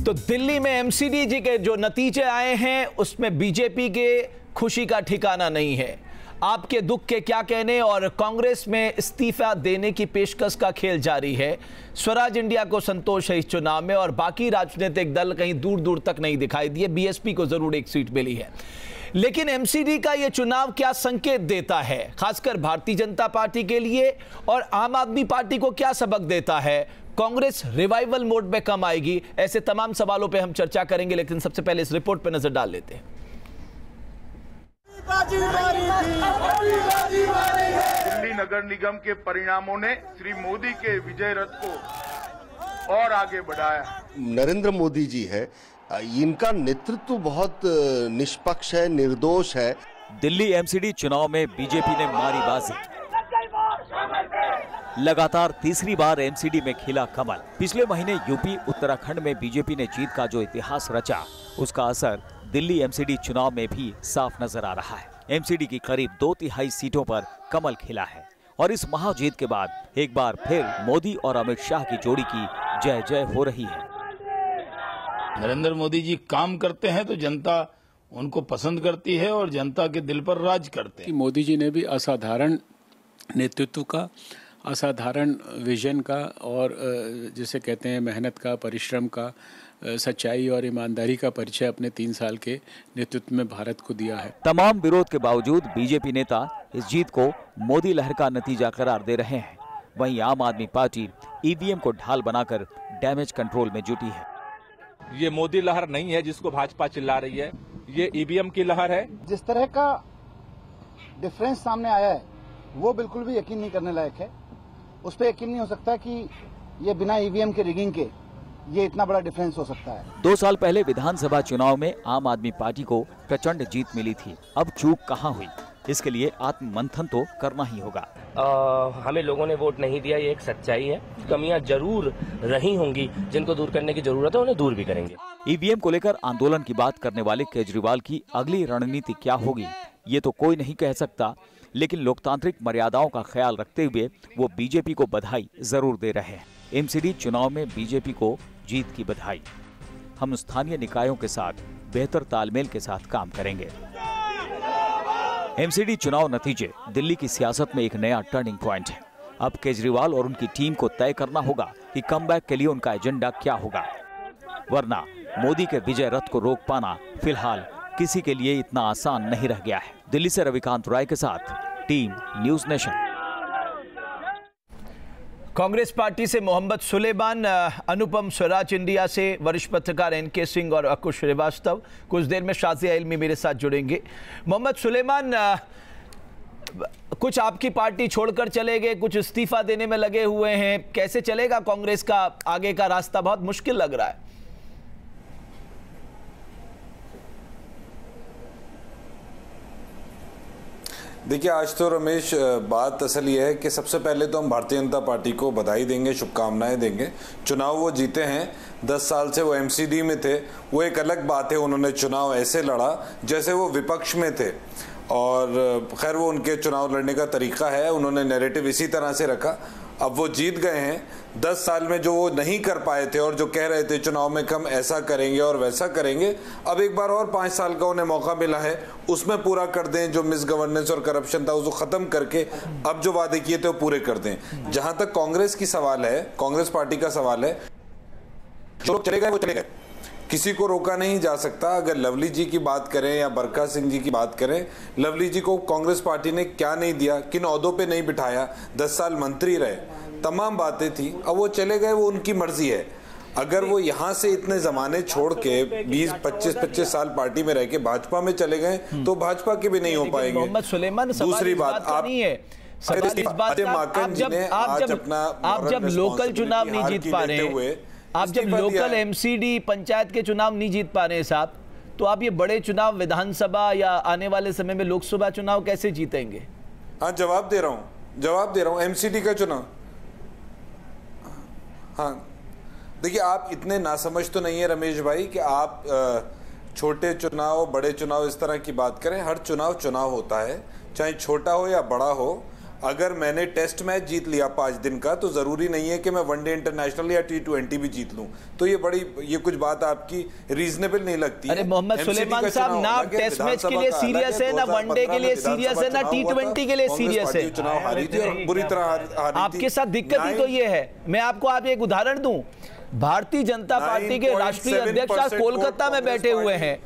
तो दिल्ली में एमसीडी के जो नतीजे आए हैं उसमें बीजेपी के खुशी का ठिकाना नहीं है। आपके दुख के क्या कहने, और कांग्रेस में इस्तीफा देने की पेशकश का खेल जारी है। स्वराज इंडिया को संतोष है इस चुनाव में, और बाकी राजनीतिक दल कहीं दूर दूर तक नहीं दिखाई दिए। बीएसपी को जरूर एक सीट मिली है, लेकिन एमसीडी का यह चुनाव क्या संकेत देता है, खासकर भारतीय जनता पार्टी के लिए, और आम आदमी पार्टी को क्या सबक देता है? कांग्रेस रिवाइवल मोड में कम आएगी? ऐसे तमाम सवालों पे हम चर्चा करेंगे, लेकिन सबसे पहले इस रिपोर्ट पे नजर डाल लेते हैं। दिल्ली नगर निगम के परिणामों ने श्री मोदी के विजय रथ को और आगे बढ़ाया। नरेंद्र मोदी जी है, इनका नेतृत्व बहुत निष्पक्ष है, निर्दोष है। दिल्ली एमसीडी चुनाव में बीजेपी ने मारी बाजी। लगातार तीसरी बार एमसीडी में खिला कमल। पिछले महीने यूपी उत्तराखंड में बीजेपी ने जीत का जो इतिहास रचा, उसका असर दिल्ली एमसीडी चुनाव में भी साफ नजर आ रहा है। एमसीडी की करीब 2/3 सीटों पर कमल खिला है, और इस महाजीत के बाद एक बार फिर मोदी और अमित शाह की जोड़ी की जय जय हो रही है। नरेंद्र मोदी जी काम करते हैं तो जनता उनको पसंद करती है और जनता के दिल पर राज करते हैं। मोदी जी ने भी असाधारण नेतृत्व का, असाधारण विजन का, और जिसे कहते हैं मेहनत का, परिश्रम का, सच्चाई और ईमानदारी का परिचय अपने 3 साल के नेतृत्व में भारत को दिया है। तमाम विरोध के बावजूद बीजेपी नेता इस जीत को मोदी लहर का नतीजा करार दे रहे हैं। वहीं आम आदमी पार्टी ईवीएम को ढाल बनाकर डैमेज कंट्रोल में जुटी है। ये मोदी लहर नहीं है जिसको भाजपा चिल्ला रही है, ये ईवीएम की लहर है। जिस तरह का डिफरेंस सामने आया है वो बिल्कुल भी यकीन नहीं करने लायक है। उस पर यकीन नहीं हो सकता कि ये बिना ईवीएम के रिगिंग के ये इतना बड़ा डिफरेंस हो सकता है। 2 साल पहले विधानसभा चुनाव में आम आदमी पार्टी को प्रचंड जीत मिली थी। अब चूक कहां हुई, इसके लिए आत्ममंथन तो करना ही होगा। हमें लोगों ने वोट नहीं दिया, ये एक सच्चाई है। कमियां जरूर रही होंगी, जिनको दूर करने की जरूरत है उन्हें दूर भी करेंगे। ईवीएम को लेकर आंदोलन की बात करने वाले केजरीवाल की अगली रणनीति क्या होगी, ये तो कोई नहीं कह सकता, लेकिन लोकतांत्रिक मर्यादाओं का ख्याल रखते हुए वो बीजेपी को बधाई जरूर दे रहे हैं। एमसीडी चुनाव में बीजेपी को जीत की बधाई। हम स्थानीय निकायों के साथ बेहतर तालमेल के साथ काम करेंगे। एमसीडी चुनाव नतीजे दिल्ली की सियासत में एक नया टर्निंग पॉइंट है। अब केजरीवाल और उनकी टीम को तय करना होगा कि कमबैक के लिए उनका एजेंडा क्या होगा, वरना मोदी के विजय रथ को रोक पाना फिलहाल किसी के लिए इतना आसान नहीं रह गया है। दिल्ली से रविकांत राय के साथ team news nation. Congress party से मोहम्मद सुलेमान, अनुपम स्वराज इंडिया से वरिष्ठ पत्रकार एनके सिंह और अकुश श्रीवास्तव, कुछ देर में शाजिया इल्मी मेरे साथ जुड़ेंगे। मोहम्मद सुलेमान, कुछ आपकी पार्टी छोड़कर चले गए, कुछ इस्तीफा देने में लगे हुए हैं, कैसे चलेगा कांग्रेस का आगे का रास्ता? बहुत मुश्किल लग रहा है। देखिए, आज तो रमेश बात असल ये है कि सबसे पहले तो हम भारतीय जनता पार्टी को बधाई देंगे, शुभकामनाएं देंगे। चुनाव वो जीते हैं, 10 साल से वो एमसीडी में थे, वो एक अलग बात है। उन्होंने चुनाव ऐसे लड़ा जैसे वो विपक्ष में थे, और खैर वो उनके चुनाव लड़ने का तरीका है, उन्होंने नैरेटिव इसी तरह से रखा। अब वो जीत गए हैं। 10 साल में जो वो नहीं कर पाए थे और जो कह रहे थे चुनाव में हम ऐसा करेंगे और वैसा करेंगे, अब एक बार और 5 साल का उन्हें मौका मिला है, उसमें पूरा कर दें। जो मिस गवर्नेंस और करप्शन था उसको खत्म करके अब जो वादे किए थे वो पूरे कर दें। जहां तक कांग्रेस की सवाल है, कांग्रेस पार्टी का सवाल है, जो चले गए वो चले गए, किसी को रोका नहीं जा सकता। अगर लवली जी की बात करें या बरखा सिंह जी की बात करें, लवली जी को कांग्रेस पार्टी ने क्या नहीं दिया, किन ओहदों पे नहीं बिठाया, 10 साल मंत्री रहे, तमाम बातें थी। अब वो चले गए, वो उनकी मर्जी है। अगर वो यहाँ से इतने जमाने छोड़ के 20-25 साल पार्टी में रह के भाजपा में चले गए तो भाजपा के भी नहीं हो पाएंगे। मोहम्मद सुलेमान, दूसरी बात आप जब लोकल चुनाव नहीं जीत पा रहे, आप जब लोकल एमसीडी पंचायत के चुनाव नहीं जीत पा रहे साहब, तो आप ये बड़े चुनाव विधानसभा या आने वाले समय में लोकसभा चुनाव कैसे जीतेंगे? हाँ, जवाब दे रहा हूँ। एमसीडी का चुनाव, हाँ देखिए, आप इतने नासमझ तो नहीं है रमेश भाई कि आप छोटे चुनाव बड़े चुनाव इस तरह की बात करें। हर चुनाव चुनाव होता है, चाहे छोटा हो या बड़ा हो। अगर मैंने टेस्ट मैच जीत लिया 5 दिन का तो जरूरी नहीं है कि मैं वनडे इंटरनेशनल या T20 भी जीत लूं। तो ये कुछ बात आपकी रीजनेबल नहीं लगती। अरे मोहम्मद सुलेमान साहब, ना टेस्ट मैच के लिए सीरियस है, ना वनडे के लिए सीरियस है, ना T20 के लिए सीरियस है। चुनाव हारी थी और बुरी तरह हारी थी। आपके साथ दिक्कत ही तो ये है। मैं आपको आप एक उदाहरण दूं, भारतीय जनता पार्टी के राष्ट्रीय अध्यक्ष आज कोलकाता में बैठे हुए हैं,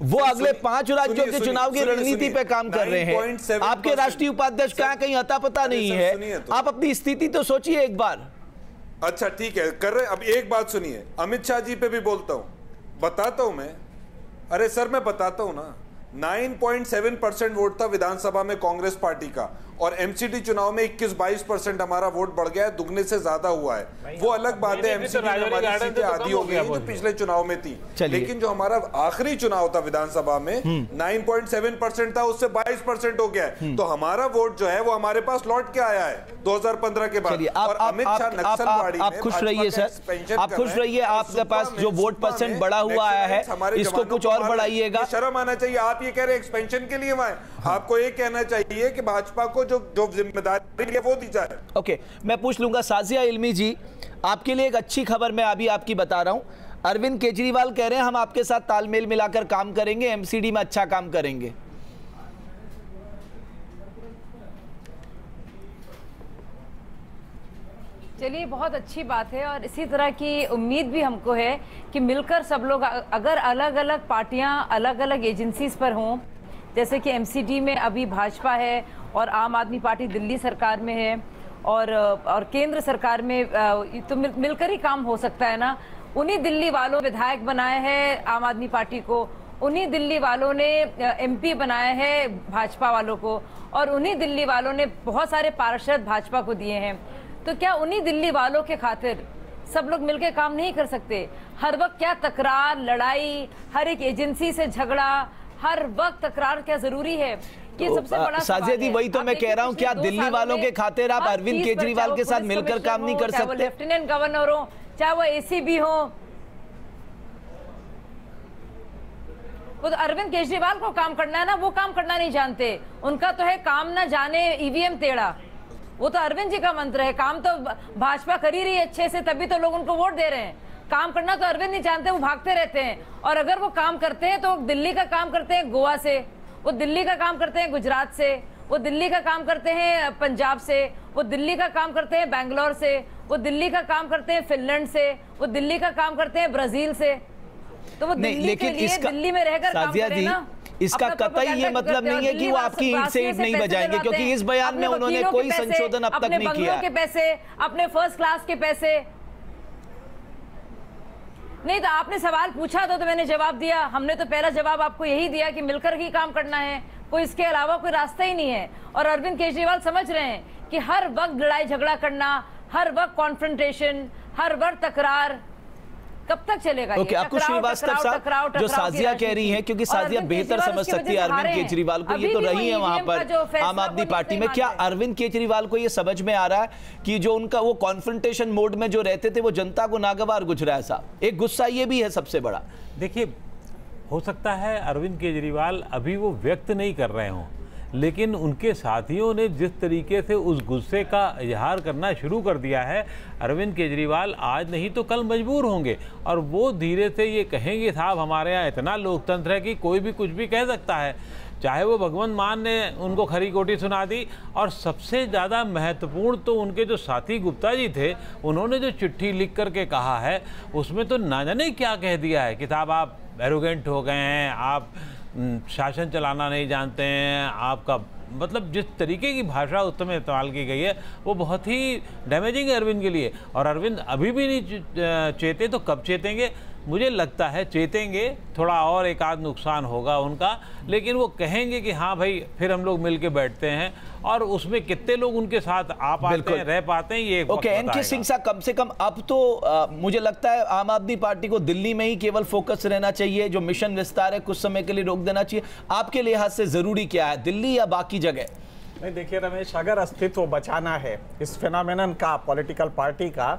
वो अगले 5 राज्यों के चुनाव की रणनीति पे काम कर रहे हैं। आपके राष्ट्रीय उपाध्यक्ष कहाँ कहीं अता पता नहीं है। आप अपनी स्थिति तो सोचिए एक बार। अच्छा ठीक है, कर रहे। अब एक बात सुनिए, अमित शाह जी पे भी बोलता हूं, बताता हूं मैं। अरे सर मैं बताता हूं ना, 9.7% वोट था विधानसभा में कांग्रेस पार्टी का, और एमसीडी चुनाव में 21-22% हमारा वोट बढ़ गया है, दुगने से ज्यादा हुआ है। वो अलग बात है, एमसीडी हमारी सीटें आधी हो गई जो पिछले चुनाव में थी, लेकिन जो हमारा आखिरी चुनाव था विधानसभा में 9.7% था, उससे 22% हो गया है। तो हमारा वोट जो है वो हमारे पास लौट के आया है 2015 के बाद। और अमित शाह नक्सलवाड़ी में, आप खुश रहिए सर, आप खुश रहिए। आपके पास जो वोट परसेंट बढ़ा हुआ है इसको कुछ और बढ़ाइएगा। शर्म आना चाहिए। आप ये कह रहे हैं एक्सपेंशन के लिए वहां, आपको ये कहना चाहिए कि भाजपा को जो जिम्मेदारी है वो दी जाए। ओके, मैं पूछ लूंगा साजिया इल्मी जी, आपके लिए एक अच्छी खबर मैं अभी आपकी बता रहा हूं। अरविंद केजरीवाल कह रहे हैं हम आपके साथ तालमेल मिलाकर काम करेंगे, एमसीडी में अच्छा काम करेंगे। चलिए, बहुत अच्छी बात है और इसी तरह की उम्मीद भी हमको है कि मिलकर सब लोग, अगर अलग अलग पार्टियां अलग अलग एजेंसीज पर हों, जैसे कि एमसीडी में अभी भाजपा है और आम आदमी पार्टी दिल्ली सरकार में है और केंद्र सरकार में, तो मिलकर ही काम हो सकता है ना। उन्हीं दिल्ली वालों विधायक बनाए हैं आम आदमी पार्टी को, उन्हीं दिल्ली वालों ने एमपी बनाया है भाजपा वालों को, और उन्हीं दिल्ली वालों ने बहुत सारे पार्षद भाजपा को दिए हैं। तो क्या उन्हीं दिल्ली वालों के खातिर सब लोग मिलकर काम नहीं कर सकते? हर वक्त क्या तकरार, लड़ाई, हर एक एजेंसी से झगड़ा, हर वक्त तकरार क्या जरूरी है? ये सबसे बड़ा साजिया दी, वही तो मैं कह रहा हूँ, क्या दिल्ली वालों के खातिर आप अरविंद केजरीवाल के साथ मिलकर काम नहीं कर सकते? लेफ्टिनेंट गवर्नर हो, चाहे वो एसीबी हो, वो तो अरविंद केजरीवाल को काम करना है ना, वो काम करना नहीं जानते। उनका तो है काम ना जाने ईवीएम टेढ़ा, वो तो अरविंद जी का मंत्र है। काम तो भाजपा कर ही रही है अच्छे से, तभी तो लोग उनको वोट दे रहे हैं। काम करना तो अरविंद नहीं जानते, वो भागते रहते हैं। और अगर वो काम करते हैं तो दिल्ली का काम करते हैं गोवा से, वो दिल्ली का काम करते हैं गुजरात से, वो दिल्ली का काम करते हैं पंजाब से, वो दिल्ली का काम करते हैं बैंगलोर से, वो दिल्ली का काम करते हैं फिनलैंड से, वो दिल्ली का काम करते हैं ब्राजील से। तो वो दिल्ली के लिए दिल्ली में रहकर काम करें ना। इसका कतई ये मतलब नहीं है कि वो आपकी ईंट से ईंट नहीं बजाएंगे, क्योंकि इस बयान में उन्होंने कोई संशोधन अब तक नहीं किया। के पैसे, अपने फर्स्ट क्लास के पैसे नहीं। तो आपने सवाल पूछा तो मैंने जवाब दिया। हमने तो पहला जवाब आपको यही दिया कि मिलकर ही काम करना है, कोई इसके अलावा कोई रास्ता ही नहीं है। और अरविंद केजरीवाल समझ रहे हैं कि हर वक्त लड़ाई झगड़ा करना, हर वक्त कॉन्फ्रंटेशन, हर वक्त तकरार कब तक चलेगा? ओके, आपको श्रीवास्तव साहब जो साजिया कह रही हैं, क्योंकि साजिया बेहतर समझ सकती है अरविंद केजरीवाल को, ये तो रही है वहां पर आम आदमी पार्टी में। क्या अरविंद केजरीवाल को ये समझ में आ रहा है कि जो उनका वो कॉन्फ्रंटेशन मोड में जो रहते थे वो जनता को नागवार गुजरा है? साहब, एक गुस्सा ये भी है सबसे बड़ा। देखिए, हो सकता है अरविंद केजरीवाल अभी वो व्यक्त नहीं कर रहे हों, लेकिन उनके साथियों ने जिस तरीके से उस गुस्से का इजहार करना शुरू कर दिया है, अरविंद केजरीवाल आज नहीं तो कल मजबूर होंगे और वो धीरे से ये कहेंगे साहब हमारे यहाँ इतना लोकतंत्र है कि कोई भी कुछ भी कह सकता है। चाहे वो भगवंत मान ने उनको खरी खोटी सुना दी, और सबसे ज़्यादा महत्वपूर्ण तो उनके जो साथी गुप्ता जी थे, उन्होंने जो चिट्ठी लिख करके कहा है उसमें तो ना जाने क्या कह दिया है कि साहब आप एरोगेंट हो गए हैं, आप शासन चलाना नहीं जानते हैं, आपका मतलब जिस तरीके की भाषा उस समय इस्तेमाल की गई है वो बहुत ही डैमेजिंग है अरविंद के लिए। और अरविंद अभी भी नहीं चेते तो कब चेतेंगे? मुझे लगता है चेतेंगे, थोड़ा और एक आध नुकसान होगा उनका, लेकिन वो कहेंगे कि हाँ भाई फिर हम लोग मिल के बैठते हैं। और उसमें कितने लोग उनके साथ आ पाते हैं, रह पाते हैं, ये ओके। एनके सिंह साहब, कम से कम अब तो मुझे लगता है आम आदमी पार्टी को दिल्ली में ही केवल फोकस रहना चाहिए, जो मिशन विस्तार है कुछ समय के लिए रोक देना चाहिए। आपके लिहाज से जरूरी क्या है, दिल्ली या बाकी जगह? नहीं, देखिए रमेश, अगर अस्तित्व बचाना है इस फिनोमेनन का, पॉलिटिकल पार्टी का,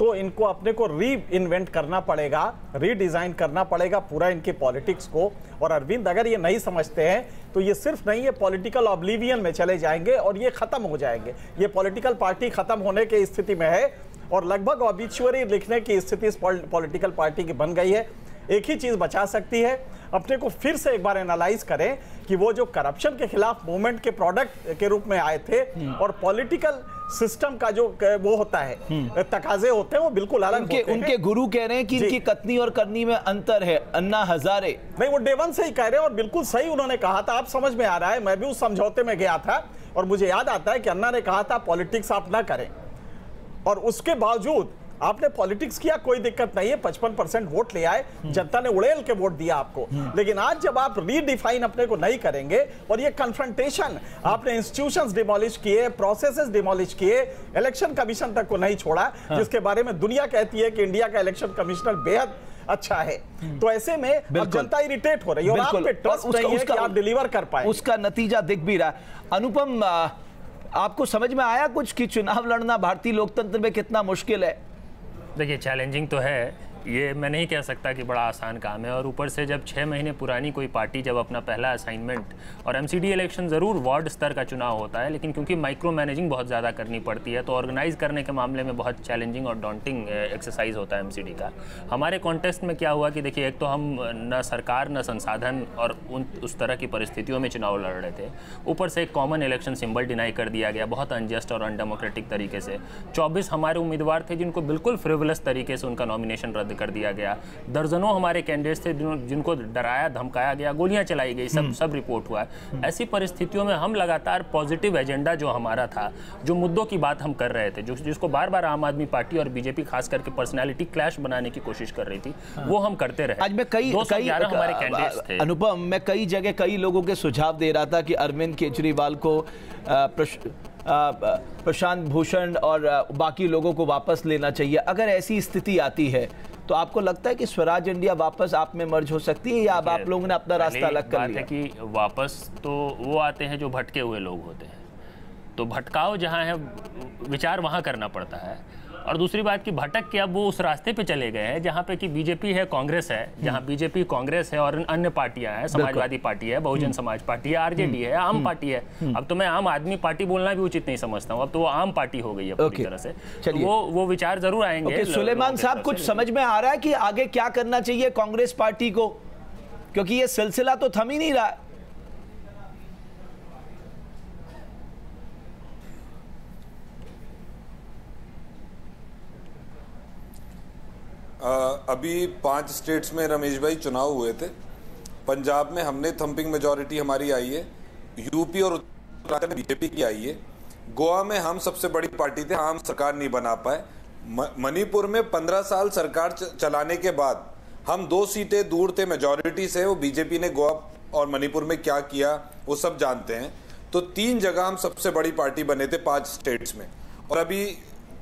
तो इनको अपने को री इन्वेंट करना पड़ेगा, रीडिजाइन करना पड़ेगा पूरा इनके पॉलिटिक्स को। और अरविंद अगर ये नहीं समझते हैं तो ये सिर्फ नहीं, ये पॉलिटिकल ऑब्लिवियन में चले जाएंगे और ये खत्म हो जाएंगे। ये पॉलिटिकल पार्टी खत्म होने की स्थिति में है और लगभग ऑबिचुअरी लिखने की स्थिति इस पॉलिटिकल पार्टी की बन गई है। एक ही चीज बचा सकती है, अपने को फिर से एक बार एनालाइज करें कि वो जो करप्शन के खिलाफ मूवमेंट के प्रोडक्ट के रूप में आए थे और पॉलिटिकल सिस्टम का जो वो होता है, तकाजे होते हैं, वो बिल्कुल अलग होते हैं। उनके गुरु कह रहे हैं कि इनकी कथनी और करनी में अंतर है। अन्ना हजारे नहीं, वो डे वन से ही कह रहे हैं और बिल्कुल सही उन्होंने कहा था। आप समझ में आ रहा है, मैं भी उस समझौते में गया था और मुझे याद आता है कि अन्ना ने कहा था पॉलिटिक्स आप ना करें, और उसके बावजूद आपने पॉलिटिक्स किया, कोई दिक्कत नहीं है, 55% वोट ले आए, जनता ने उड़ेल के वोट दिया आपको। लेकिन आज जब आप रीडिफाइन अपने को नहीं करेंगे और ये कन्फ्रंटेशन, आपने इंस्टीट्यूशंस डिमोलिश किए, प्रोसेसेस डिमोलिश किए, इलेक्शन कमीशन तक को नहीं छोड़ा, जिसके बारे में दुनिया कहती है कि इंडिया का इलेक्शन कमिश्नर बेहद अच्छा है। तो ऐसे में अब जनता इरिटेट हो रही है और आप पे ट्रस्ट नहीं है कि आप डिलीवर कर पाए। उसका नतीजा दिख भी रहा है। अनुपम, आपको समझ में आया कुछ कि चुनाव लड़ना भारतीय लोकतंत्र में कितना मुश्किल है? देखिए, चैलेंजिंग तो है, ये मैं नहीं कह सकता कि बड़ा आसान काम है। और ऊपर से जब 6 महीने पुरानी कोई पार्टी जब अपना पहला असाइनमेंट, और एमसीडी इलेक्शन ज़रूर वार्ड स्तर का चुनाव होता है, लेकिन क्योंकि माइक्रो मैनेजिंग बहुत ज़्यादा करनी पड़ती है तो ऑर्गेनाइज करने के मामले में बहुत चैलेंजिंग और डॉन्टिंग एक्सरसाइज होता है एमसीडी का। हमारे कॉन्टेस्ट में क्या हुआ कि देखिए, एक तो हम न सरकार न संसाधन और उस तरह की परिस्थितियों में चुनाव लड़ रहे थे, ऊपर से एक कॉमन इलेक्शन सिंबल डिनाई कर दिया गया बहुत अनजस्ट और अनडेमोक्रेटिक तरीके से। 24 हमारे उम्मीदवार थे जिनको बिल्कुल फ्रिवलस तरीके से उनका नॉमिनेशन रद्द कर दिया गया। दर्जनों हमारे कैंडिडेट्स थे जिनको डराया धमकाया गया, गोलियां चलाई गई, सब रिपोर्ट हुआ है। ऐसी परिस्थितियों में हम लगातार पॉजिटिव एजेंडा जो हमारा था, जो मुद्दों की बात हम कर रहे थे, जिसको बार बार आम आदमी पार्टी और बीजेपी खास करके पर्सनैलिटी क्लैश बनाने की कोशिश कर रही थी, वो हम करते रहे। आज मैं कई हमारे कैंडिडेट्स थे। अनुपम, मैं कई जगह कई लोगों के सुझाव दे रहा था कि अरविंद केजरीवाल को प्रशांत भूषण और बाकी लोगों को वापस लेना चाहिए। अगर ऐसी स्थिति आती है तो आपको लगता है कि स्वराज इंडिया वापस आप में मर्ज हो सकती है, या अब आप लोगों ने अपना रास्ता अलग कर लिया? है कि वापस तो वो आते हैं जो भटके हुए लोग होते हैं, तो भटकाव जहाँ है विचार वहाँ करना पड़ता है। और दूसरी बात कि भटक के अब वो उस रास्ते पे चले गए हैं जहाँ पे कि बीजेपी है, कांग्रेस है, जहाँ बीजेपी कांग्रेस है और अन्य पार्टियां हैं, समाजवादी पार्टी है, बहुजन समाज पार्टी है, आरजेडी है, आम पार्टी है। अब तो मैं आम आदमी पार्टी बोलना भी उचित नहीं समझता हूँ, अब तो वो आम पार्टी हो गई है पूरी तरह से। तो वो विचार जरूर आएंगे। सुलेमान साहब, कुछ समझ में आ रहा है कि आगे क्या करना चाहिए कांग्रेस पार्टी को, क्योंकि ये सिलसिला तो थम ही नहीं रहा है? अभी 5 स्टेट्स में रमेश भाई चुनाव हुए थे। पंजाब में हमने थंपिंग मेजॉरिटी हमारी आई है, यूपी और उत्तराखंड में बीजेपी की आई है, गोवा में हम सबसे बड़ी पार्टी थे, हम सरकार नहीं बना पाए। मणिपुर में 15 साल सरकार चलाने के बाद हम 2 सीटें दूर थे मेजॉरिटी से। वो बीजेपी ने गोवा और मणिपुर में क्या किया वो सब जानते हैं। तो 3 जगह हम सबसे बड़ी पार्टी बने थे 5 स्टेट्स में। और अभी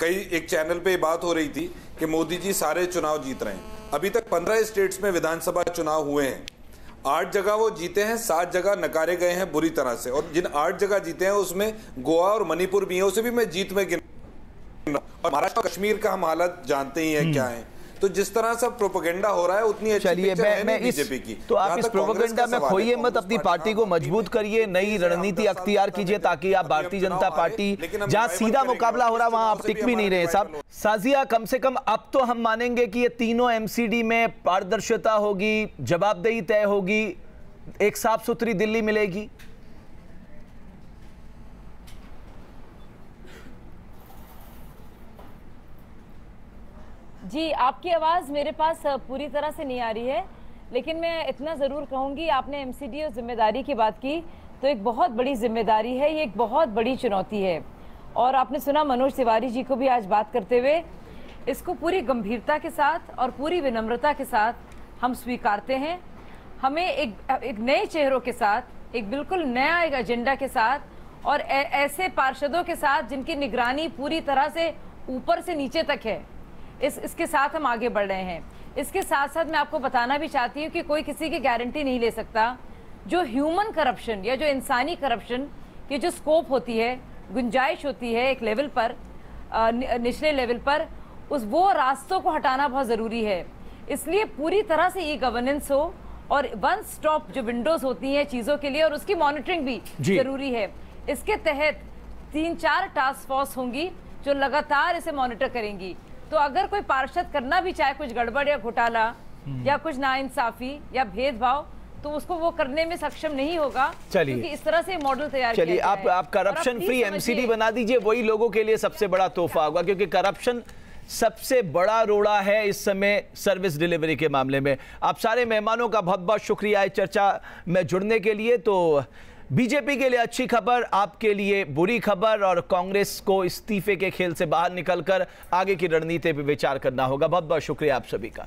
एक चैनल पे बात हो रही थी कि मोदी जी सारे चुनाव जीत रहे हैं। अभी तक 15 स्टेट्स में विधानसभा चुनाव हुए हैं, 8 जगह वो जीते हैं, 7 जगह नकारे गए हैं बुरी तरह से। और जिन 8 जगह जीते हैं उसमें गोवा और मणिपुर भी है, उसे भी मैं जीत में गिन। और महाराष्ट्र कश्मीर का हम हालत जानते ही हैं क्या है। तो जिस तरह से प्रोपेगेंडा हो रहा है उतनी अच्छी पिक्चर है नहीं बीजेपी की। तो आप इस प्रोपेगेंडा में खोइए मत, अपनी पार्टी को मजबूत करिए, नई रणनीति अख्तियार कीजिए ताकि आप भारतीय जनता पार्टी जहां सीधा मुकाबला हो रहा है वहां आप टिक भी नहीं रहे। साहब साजिया, कम से कम अब तो हम मानेंगे कि ये तीनों एमसीडी में पारदर्शिता होगी, जवाबदेही तय होगी, एक साफ सुथरी दिल्ली मिलेगी। जी, आपकी आवाज़ मेरे पास पूरी तरह से नहीं आ रही है, लेकिन मैं इतना ज़रूर कहूँगी, आपने एमसीडी और जिम्मेदारी की बात की, तो एक बहुत बड़ी जिम्मेदारी है, ये एक बहुत बड़ी चुनौती है। और आपने सुना मनोज तिवारी जी को भी आज बात करते हुए, इसको पूरी गंभीरता के साथ और पूरी विनम्रता के साथ हम स्वीकारते हैं। हमें एक नए चेहरों के साथ, एक बिल्कुल नया एक एजेंडा के साथ और ऐसे पार्षदों के साथ जिनकी निगरानी पूरी तरह से ऊपर से नीचे तक है, इसके साथ हम आगे बढ़ रहे हैं। इसके साथ साथ मैं आपको बताना भी चाहती हूँ कि कोई किसी की गारंटी नहीं ले सकता। जो ह्यूमन करप्शन या जो इंसानी करप्शन की जो स्कोप होती है, गुंजाइश होती है एक लेवल पर, निचले लेवल पर, वो रास्तों को हटाना बहुत ज़रूरी है। इसलिए पूरी तरह से ई गवर्नेंस हो और वन स्टॉप जो विंडोज होती हैं चीज़ों के लिए, और उसकी मॉनिटरिंग भी ज़रूरी है। इसके तहत 3-4 टास्क फोर्स होंगी जो लगातार इसे मॉनिटर करेंगी। तो अगर कोई पार्षद करना भी चाहे कुछ गड़बड़ या घोटाला या कुछ नाइंसाफी या भेदभाव, तो उसको वो करने में सक्षम नहीं होगा। चलिए, क्योंकि इस तरह से मॉडल तैयार चलिए आप करप्शन फ्री एमसीडी बना दीजिए, वही लोगों के लिए सबसे बड़ा तोहफा होगा, क्योंकि करप्शन सबसे बड़ा रोड़ा है इस समय सर्विस डिलीवरी के मामले में। आप सारे मेहमानों का बहुत बहुत शुक्रिया इस चर्चा में जुड़ने के लिए। तो बीजेपी के लिए अच्छी खबर, आपके लिए बुरी खबर, और कांग्रेस को इस्तीफे के खेल से बाहर निकलकर आगे की रणनीति पर विचार करना होगा। बहुत बहुत शुक्रिया आप सभी का।